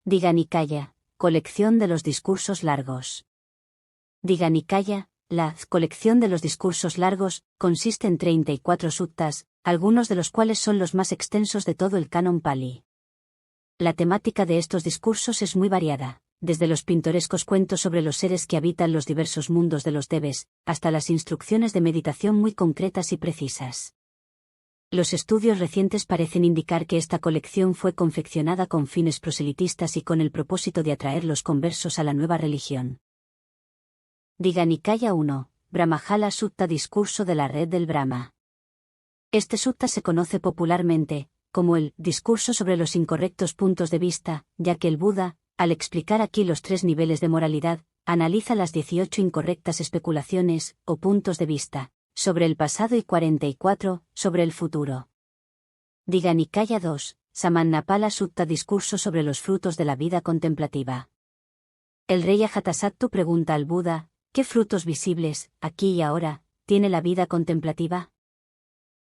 Diga Nikaya, colección de los discursos largos. Diga Nikaya, la colección de los discursos largos, consiste en 34 suttas, algunos de los cuales son los más extensos de todo el canon Pali. La temática de estos discursos es muy variada, desde los pintorescos cuentos sobre los seres que habitan los diversos mundos de los Deves, hasta las instrucciones de meditación muy concretas y precisas. Los estudios recientes parecen indicar que esta colección fue confeccionada con fines proselitistas y con el propósito de atraer los conversos a la nueva religión. Diga Nikaya 1, Brahmajala Sutta Discurso de la Red del Brahma. Este sutta se conoce popularmente como el discurso sobre los incorrectos puntos de vista, ya que el Buda, al explicar aquí los 3 niveles de moralidad, analiza las 18 incorrectas especulaciones o puntos de vista sobre el pasado y 44 sobre el futuro. Diga Nikaya 2, Samannapala Sutta Discurso sobre los frutos de la vida contemplativa. El rey Ajatasattu pregunta al Buda, ¿qué frutos visibles, aquí y ahora, tiene la vida contemplativa?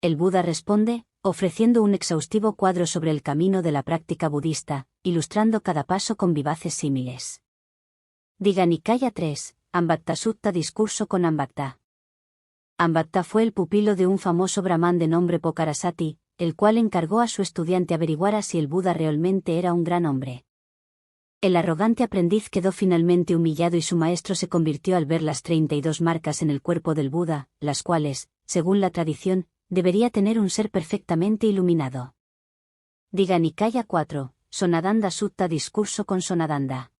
El Buda responde, ofreciendo un exhaustivo cuadro sobre el camino de la práctica budista, ilustrando cada paso con vivaces símiles. Diga Nikaya 3, Ambatta Sutta Discurso con Ambatta. Ambatta fue el pupilo de un famoso brahman de nombre Pokarasati, el cual encargó a su estudiante averiguara si el Buda realmente era un gran hombre. El arrogante aprendiz quedó finalmente humillado y su maestro se convirtió al ver las 32 marcas en el cuerpo del Buda, las cuales, según la tradición, debería tener un ser perfectamente iluminado. Diga Nikaya 4, Sonadanda Sutta Discurso con Sonadanda.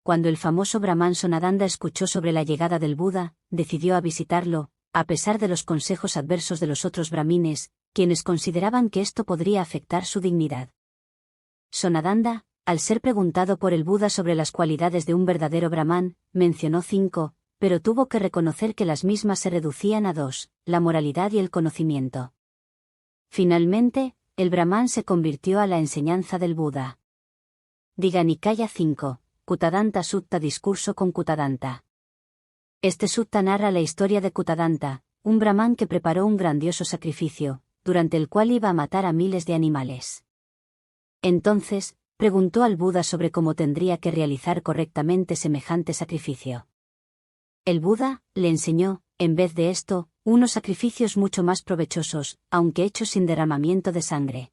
Cuando el famoso brahman Sonadanda escuchó sobre la llegada del Buda, decidió a visitarlo, a pesar de los consejos adversos de los otros brahmines, quienes consideraban que esto podría afectar su dignidad. Sonadanda, al ser preguntado por el Buda sobre las cualidades de un verdadero brahman, mencionó 5, pero tuvo que reconocer que las mismas se reducían a 2, la moralidad y el conocimiento. Finalmente, el brahman se convirtió a la enseñanza del Buda. Diga Nikaya 5, Kutadanta Sutta Discurso con Kutadanta. Este sutta narra la historia de Kutadanta, un brahman que preparó un grandioso sacrificio, durante el cual iba a matar a miles de animales. Entonces, preguntó al Buda sobre cómo tendría que realizar correctamente semejante sacrificio. El Buda le enseñó, en vez de esto, unos sacrificios mucho más provechosos, aunque hechos sin derramamiento de sangre.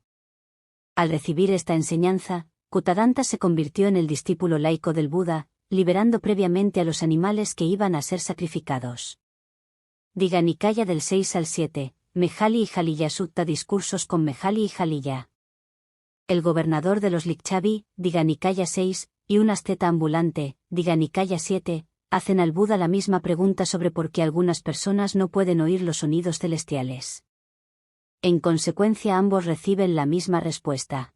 Al recibir esta enseñanza, Kutadanta se convirtió en el discípulo laico del Buda, liberando previamente a los animales que iban a ser sacrificados. Diga Nikaya del 6 al 7, Mejali y Jalilla Sutta Discursos con Mejali y Jalilla. El gobernador de los Likchavi, Diga Nikaya 6, y un asceta ambulante, Diga Nikaya 7, hacen al Buda la misma pregunta sobre por qué algunas personas no pueden oír los sonidos celestiales. En consecuencia ambos reciben la misma respuesta.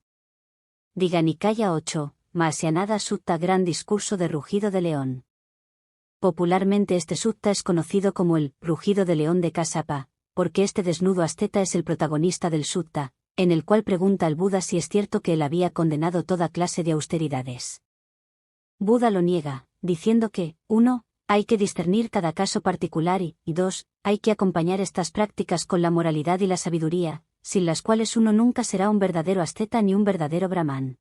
Diga Nikaya 8, Mahasyanada Sutta Gran Discurso de Rugido de León. Popularmente este sutta es conocido como el Rugido de León de Kassapa, porque este desnudo asceta es el protagonista del sutta, en el cual pregunta al Buda si es cierto que él había condenado toda clase de austeridades. Buda lo niega, diciendo que, 1, hay que discernir cada caso particular y 2, hay que acompañar estas prácticas con la moralidad y la sabiduría, sin las cuales uno nunca será un verdadero asceta ni un verdadero brahman.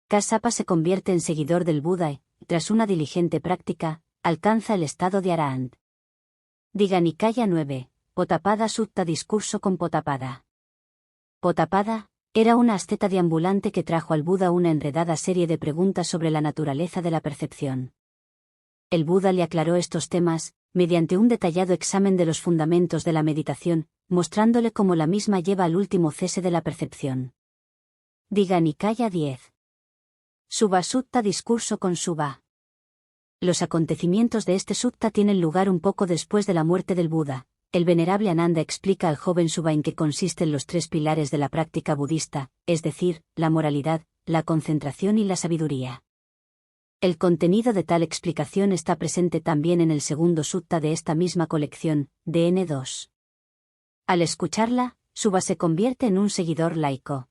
Kassapa se convierte en seguidor del Buda y, tras una diligente práctica, alcanza el estado de Arahant. Diga Nikaya 9, Potapada Sutta Discurso con Potapada. Potapada era una asceta deambulante que trajo al Buda una enredada serie de preguntas sobre la naturaleza de la percepción. El Buda le aclaró estos temas, mediante un detallado examen de los fundamentos de la meditación, mostrándole cómo la misma lleva al último cese de la percepción. Diga Nikaya 10. Subha Sutta Discurso con Subha. Los acontecimientos de este sutta tienen lugar un poco después de la muerte del Buda. El venerable Ananda explica al joven Subha en qué consisten los 3 pilares de la práctica budista, es decir, la moralidad, la concentración y la sabiduría. El contenido de tal explicación está presente también en el segundo sutta de esta misma colección, DN2. Al escucharla, Subha se convierte en un seguidor laico.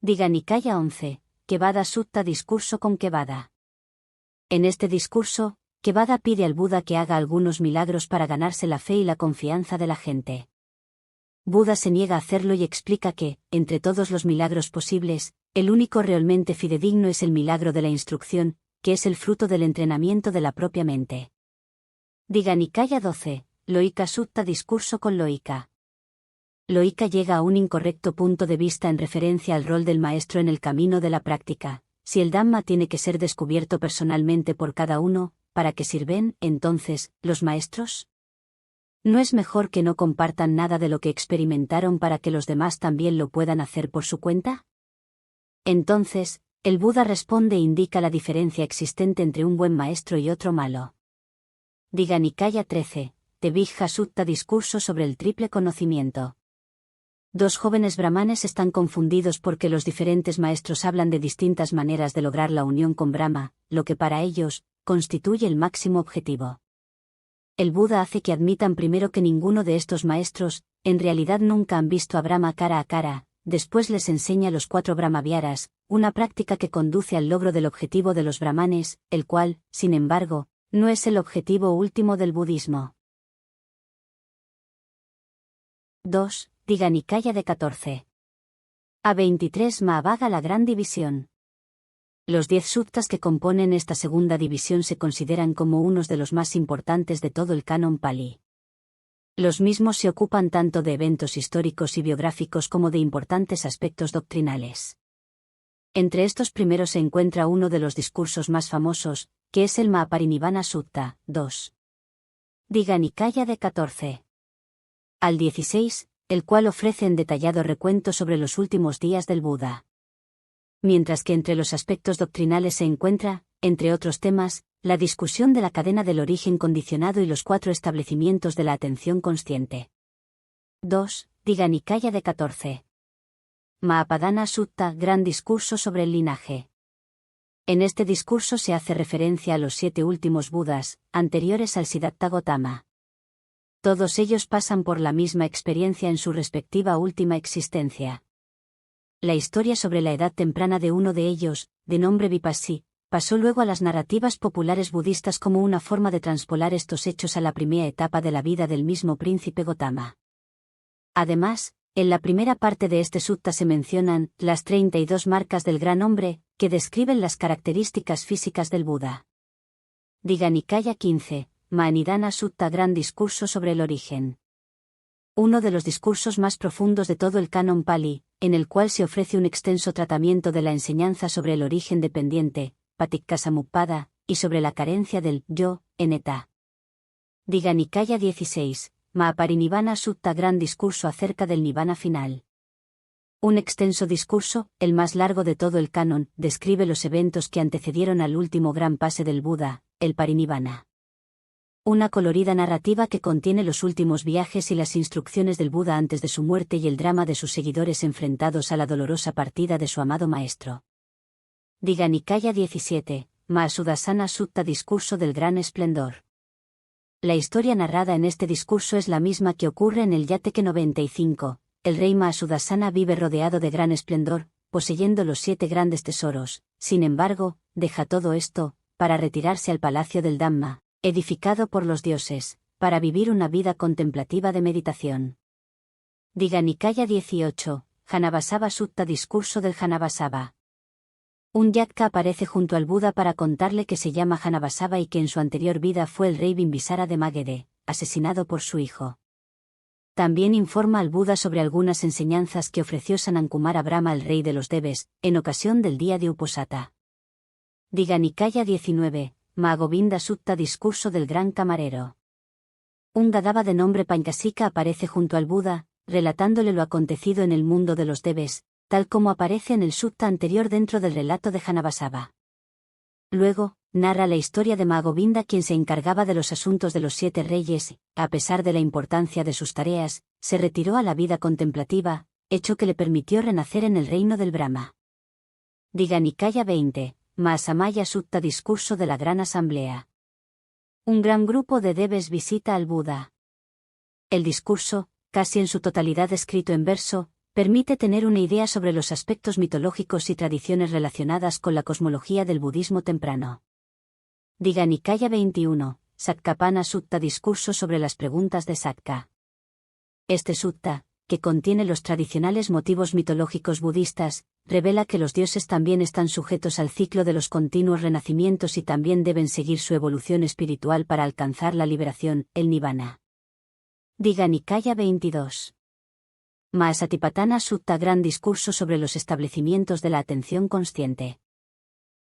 Diga Nikaya 11, Kevada Sutta Discurso con Kevada. En este discurso, Kevada pide al Buda que haga algunos milagros para ganarse la fe y la confianza de la gente. Buda se niega a hacerlo y explica que, entre todos los milagros posibles, el único realmente fidedigno es el milagro de la instrucción, que es el fruto del entrenamiento de la propia mente. Diga Nikaya 12, Loika Sutta discurso con Loika. Loika llega a un incorrecto punto de vista en referencia al rol del maestro en el camino de la práctica. Si el Dhamma tiene que ser descubierto personalmente por cada uno, ¿para qué sirven, entonces, los maestros? ¿No es mejor que no compartan nada de lo que experimentaron para que los demás también lo puedan hacer por su cuenta? Entonces, el Buda responde e indica la diferencia existente entre un buen maestro y otro malo. Diga Nikaya 13, Tevijja Sutta discurso sobre el triple conocimiento. Dos jóvenes brahmanes están confundidos porque los diferentes maestros hablan de distintas maneras de lograr la unión con Brahma, lo que para ellos constituye el máximo objetivo. El Buda hace que admitan primero que ninguno de estos maestros, en realidad nunca han visto a Brahma cara a cara, después les enseña los 4 Brahmaviharas, una práctica que conduce al logro del objetivo de los brahmanes, el cual, sin embargo, no es el objetivo último del budismo. 2. Diga Nikaya de 14. A 23 Mahabhaga la gran división. Los 10 suttas que componen esta segunda división se consideran como unos de los más importantes de todo el canon Pali. Los mismos se ocupan tanto de eventos históricos y biográficos como de importantes aspectos doctrinales. Entre estos primeros se encuentra uno de los discursos más famosos, que es el Mahaparinibbana Sutta, 2. Diga Nikaya de 14. Al 16, el cual ofrece en detallado recuento sobre los últimos días del Buda. Mientras que entre los aspectos doctrinales se encuentra, entre otros temas, la discusión de la cadena del origen condicionado y los 4 establecimientos de la atención consciente. 2. Diga Nikaya de 14. Mahapadana Sutta, gran discurso sobre el linaje. En este discurso se hace referencia a los 7 últimos Budas, anteriores al Siddhartha Gautama. Todos ellos pasan por la misma experiencia en su respectiva última existencia. La historia sobre la edad temprana de uno de ellos, de nombre Vipassi, pasó luego a las narrativas populares budistas como una forma de transpolar estos hechos a la primera etapa de la vida del mismo príncipe Gautama. Además, en la primera parte de este sutta se mencionan las 32 marcas del gran hombre, que describen las características físicas del Buda. Diga Nikaya 15, Mahanidana Sutta, gran discurso sobre el origen. Uno de los discursos más profundos de todo el canon Pali, en el cual se ofrece un extenso tratamiento de la enseñanza sobre el origen dependiente, Paticcasamuppada, y sobre la carencia del yo, en Eta. Diga Nikaya 16, Mahaparinibbana Sutta, gran discurso acerca del Nibbana final. Un extenso discurso, el más largo de todo el canon, describe los eventos que antecedieron al último gran pase del Buda, el Parinibbana. Una colorida narrativa que contiene los últimos viajes y las instrucciones del Buda antes de su muerte y el drama de sus seguidores enfrentados a la dolorosa partida de su amado maestro. Diga Nikaya 17, Mahasudassana Sutta, discurso del gran esplendor. La historia narrada en este discurso es la misma que ocurre en el Yataka 95. El rey Mahasudassana vive rodeado de gran esplendor, poseyendo los 7 grandes tesoros. Sin embargo, deja todo esto, para retirarse al palacio del Dhamma, edificado por los dioses, para vivir una vida contemplativa de meditación. Diga Nikaya 18, Hanabasava Sutta, discurso del Hanabasava. Un yatka aparece junto al Buda para contarle que se llama Hanabasava y que en su anterior vida fue el rey Bimbisara de Magadha, asesinado por su hijo. También informa al Buda sobre algunas enseñanzas que ofreció Sanankumara Brahma al rey de los Deves, en ocasión del día de Uposatha. Diga Nikaya 19, Mahagovinda Sutta, discurso del gran camarero. Un Gadava de nombre Pañcasika aparece junto al Buda, relatándole lo acontecido en el mundo de los Deves, tal como aparece en el sutta anterior dentro del relato de Hanabasava. Luego, narra la historia de Mahagovinda, quien se encargaba de los asuntos de los 7 reyes y, a pesar de la importancia de sus tareas, se retiró a la vida contemplativa, hecho que le permitió renacer en el reino del Brahma. Diga Nikaya 20, Mahasamaya Sutta, discurso de la gran asamblea. Un gran grupo de Deves visita al Buda. El discurso, casi en su totalidad escrito en verso, permite tener una idea sobre los aspectos mitológicos y tradiciones relacionadas con la cosmología del budismo temprano. Diga Nikaya 21, Sakkapana Sutta, discurso sobre las preguntas de Sakka. Este sutta, que contiene los tradicionales motivos mitológicos budistas, revela que los dioses también están sujetos al ciclo de los continuos renacimientos y también deben seguir su evolución espiritual para alcanzar la liberación, el Nirvana. Diga Nikaya 22. Mahasatipatthana Sutta, gran discurso sobre los establecimientos de la atención consciente.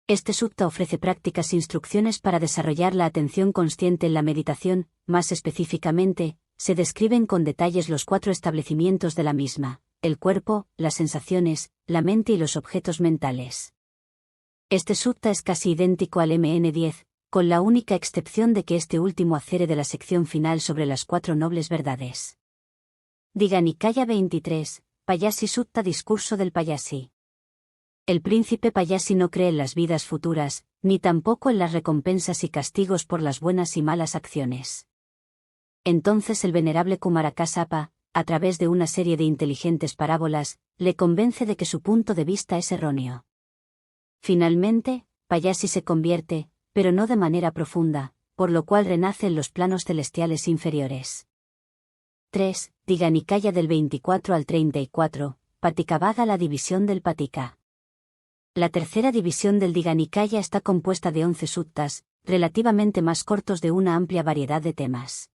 Este sutta ofrece prácticas e instrucciones para desarrollar la atención consciente en la meditación. Más específicamente, se describen con detalles los 4 establecimientos de la misma: el cuerpo, las sensaciones, la mente y los objetos mentales. Este sutta es casi idéntico al MN10, con la única excepción de que este último adhiere de la sección final sobre las 4 nobles verdades. Diga Nikaya 23, Payasi Sutta, discurso del Payasi. El príncipe Payasi no cree en las vidas futuras, ni tampoco en las recompensas y castigos por las buenas y malas acciones. Entonces el venerable Kumarakasapa, a través de una serie de inteligentes parábolas, le convence de que su punto de vista es erróneo. Finalmente, Payasi se convierte, pero no de manera profunda, por lo cual renace en los planos celestiales inferiores. 3. Diga Nikaya del 24 al 34, Patikavagga, la división del Patika. La tercera división del Diga Nikaya está compuesta de 11 suttas, relativamente más cortos de una amplia variedad de temas.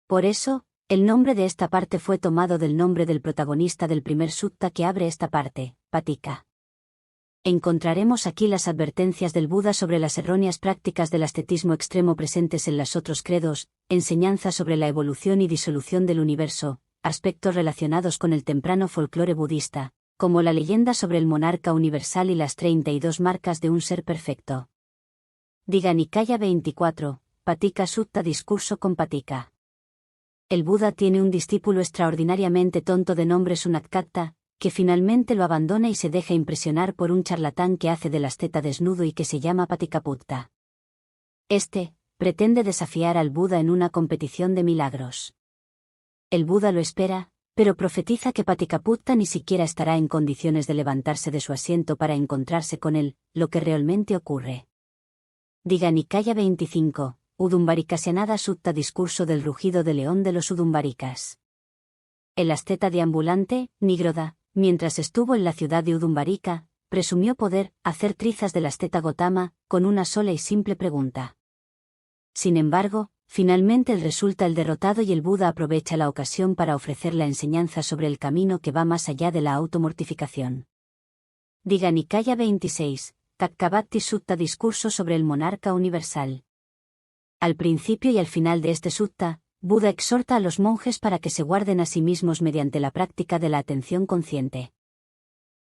Por eso, el nombre de esta parte fue tomado del nombre del protagonista del primer sutta que abre esta parte, Patika. Encontraremos aquí las advertencias del Buda sobre las erróneas prácticas del ascetismo extremo presentes en los otros credos, enseñanzas sobre la evolución y disolución del universo, aspectos relacionados con el temprano folclore budista, como la leyenda sobre el monarca universal y las 32 marcas de un ser perfecto. Diga Nikaya 24, Patika Sutta, discurso con Patika. El Buda tiene un discípulo extraordinariamente tonto de nombre Sunakkatta, que finalmente lo abandona y se deja impresionar por un charlatán que hace del asceta desnudo y que se llama Patikaputta. Este pretende desafiar al Buda en una competición de milagros. El Buda lo espera, pero profetiza que Patikaputta ni siquiera estará en condiciones de levantarse de su asiento para encontrarse con él, lo que realmente ocurre. Diga Nikaya 25, Udumbarikasyanada Sutta, discurso del rugido de león de los Udumbarikas. El asceta deambulante, Nigroda, mientras estuvo en la ciudad de Udumbarika, presumió poder hacer trizas del asceta Gotama, con una sola y simple pregunta. Sin embargo, finalmente él resulta el derrotado y el Buda aprovecha la ocasión para ofrecer la enseñanza sobre el camino que va más allá de la automortificación. Diga Nikaya 26, Cakkavatti Sutta, discurso sobre el monarca universal. Al principio y al final de este sutta, Buda exhorta a los monjes para que se guarden a sí mismos mediante la práctica de la atención consciente.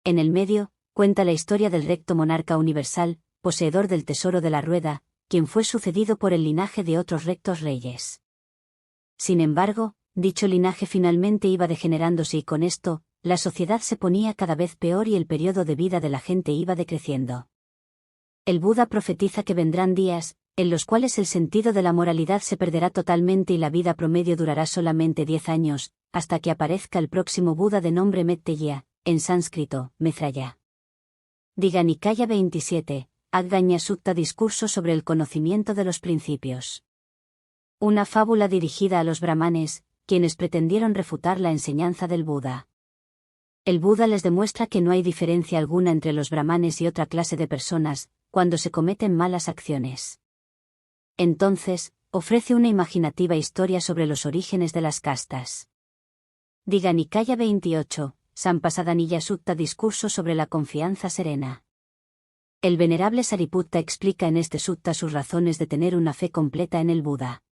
En el medio, cuenta la historia del recto monarca universal, poseedor del tesoro de la rueda, quien fue sucedido por el linaje de otros rectos reyes. Sin embargo, dicho linaje finalmente iba degenerándose y con esto, la sociedad se ponía cada vez peor y el periodo de vida de la gente iba decreciendo. El Buda profetiza que vendrán días, en los cuales el sentido de la moralidad se perderá totalmente y la vida promedio durará solamente 10 años, hasta que aparezca el próximo Buda de nombre Metteyya, en sánscrito, Maitreya. Diga Nikaya 27, Aggañña Sutta, discurso sobre el conocimiento de los principios. Una fábula dirigida a los brahmanes, quienes pretendieron refutar la enseñanza del Buda. El Buda les demuestra que no hay diferencia alguna entre los brahmanes y otra clase de personas, cuando se cometen malas acciones. Entonces, ofrece una imaginativa historia sobre los orígenes de las castas. Diga Nikaya 28, Sampasadaniyya Sutta, discurso sobre la confianza serena. El venerable Sariputta explica en este sutta sus razones de tener una fe completa en el Buda.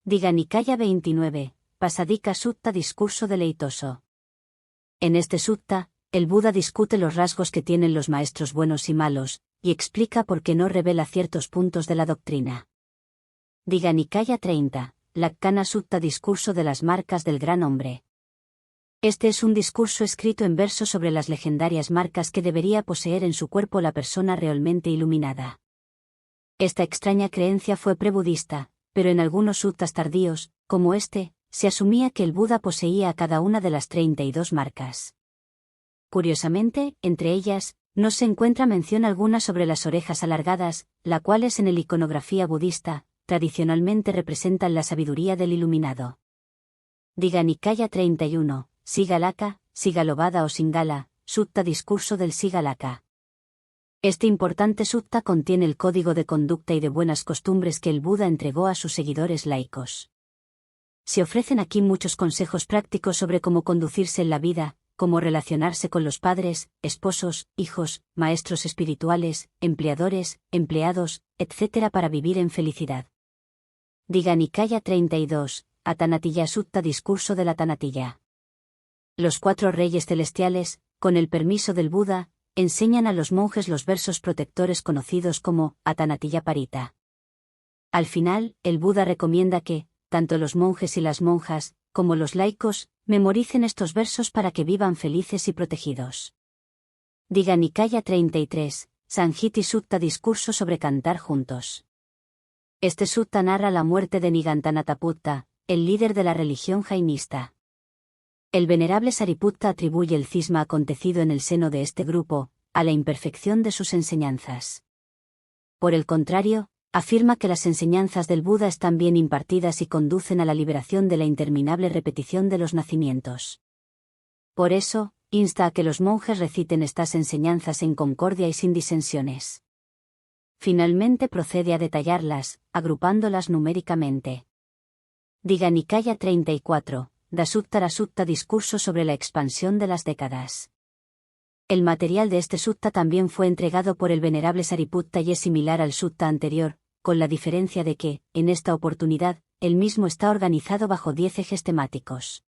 Diga Nikaya 29, Pasadika Sutta, discurso deleitoso. En este sutta, el Buda discute los rasgos que tienen los maestros buenos y malos, y explica por qué no revela ciertos puntos de la doctrina. Diga Nikaya 30, Lakkana Sutta, discurso de las marcas del gran hombre. Este es un discurso escrito en verso sobre las legendarias marcas que debería poseer en su cuerpo la persona realmente iluminada. Esta extraña creencia fue prebudista, pero en algunos suttas tardíos, como este, se asumía que el Buda poseía a cada una de las 32 marcas. Curiosamente, entre ellas, no se encuentra mención alguna sobre las orejas alargadas, las cuales en la iconografía budista, tradicionalmente representan la sabiduría del iluminado. Diga Nikaya 31, Sigalaka, Sigalovada o Singala, Sutta Discurso del Sigalaka. Este importante sutta contiene el código de conducta y de buenas costumbres que el Buda entregó a sus seguidores laicos. Se ofrecen aquí muchos consejos prácticos sobre cómo conducirse en la vida, cómo relacionarse con los padres, esposos, hijos, maestros espirituales, empleadores, empleados, etc. para vivir en felicidad. Digha Nikaya 32, Atanatiya Sutta Discurso de la Atanatiya. Los 4 reyes celestiales, con el permiso del Buda, enseñan a los monjes los versos protectores conocidos como Atanatiya Parita. Al final, el Buda recomienda que, tanto los monjes y las monjas, como los laicos, memoricen estos versos para que vivan felices y protegidos. Digha Nikaya 33, Sanghiti Sutta Discurso sobre cantar juntos. Este sutta narra la muerte de Nigantanataputta, el líder de la religión jainista. El venerable Sariputta atribuye el cisma acontecido en el seno de este grupo, a la imperfección de sus enseñanzas. Por el contrario, afirma que las enseñanzas del Buda están bien impartidas y conducen a la liberación de la interminable repetición de los nacimientos. Por eso, insta a que los monjes reciten estas enseñanzas en concordia y sin disensiones. Finalmente procede a detallarlas, agrupándolas numéricamente. Digha Nikaya 34, Dasuttara Sutta Discurso sobre la expansión de las décadas. El material de este sutta también fue entregado por el venerable Sariputta y es similar al sutta anterior, con la diferencia de que, en esta oportunidad, el mismo está organizado bajo 10 ejes temáticos.